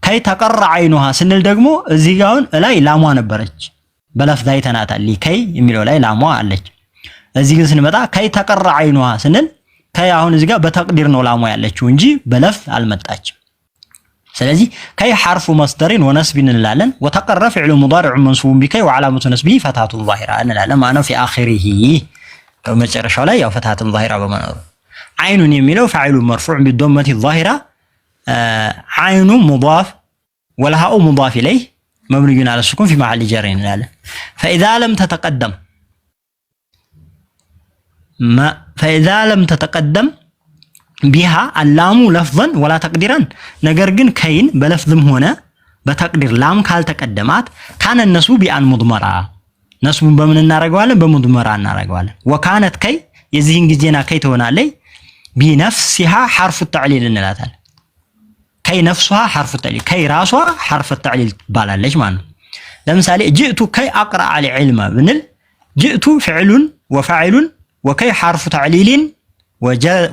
ከይ ተቀራ አይኑሃ ስንል ደግሞ እዚህ ጋር አሁን ላይ ላሟ ነበረች በለፍዝ አይተናታል ከይ የሚለው ላይ ላሟ አለች እዚህ ግን ስንመጣ ከይ ተቀራ አይኑሃ ስንል ከይ አሁን እዚህ ጋር በተቅዲር ነው ላሟ ያለችው እንጂ በለፍዝ አልመጣችም ስለዚህ ከይ حرف مصدر ونسب እንላለን وتقر فعل مضارع منصوب بكي وعلامه نسبه فتحة ظاهرة እንላለን ማነው في اخره በመጨረሻው ላይ ያው فتحة ظاهرة በመኖሩ عين የሚለው فاعل مرفوع بالضمة الظاهرة عين مضاف والهاء مضاف اليه مبني على السكون في محل جر እንላለን فاذا لم تتقدم بها اللام لفظا ولا تقديرا ነገር ግን ከይን በለፍዝም ሆነ በተቅዲር ላም ካልተቀደማት ካነ النسب بأن مضمرة ነስቡን በምን እናረጋዋለን በሙድመራ እናረጋዋለን وكانت ከይ የዚህን ጊዜና ከይ ትሆናለች بنفسها حرف التعليل እንላታለን ከይ نفسها حرف التعليل ከይ ራሷ حرف التعليل ትባላለች ማለት ነው ለምሳሌ جئت كي اقرا العلم ብንል جئت فعل وفاعل وكي حرف تعليل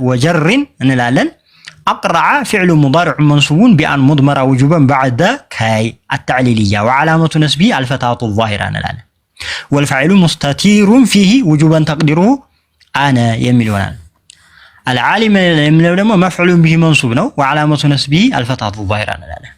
وجر እንላለን اقرع فعل مضارع منصوب بأن مضمر وجوبا بعد كي التعليليه وعلامه نسبه الفتحة الظاهرة እንላለን والفاعل مستتير فيه وجوبا تقديره انا የሚሉናል العالم የሚለው ደግሞ مفعول به منصوب ነው وعلامه نسبه الفتحة الظاهرة እንላለን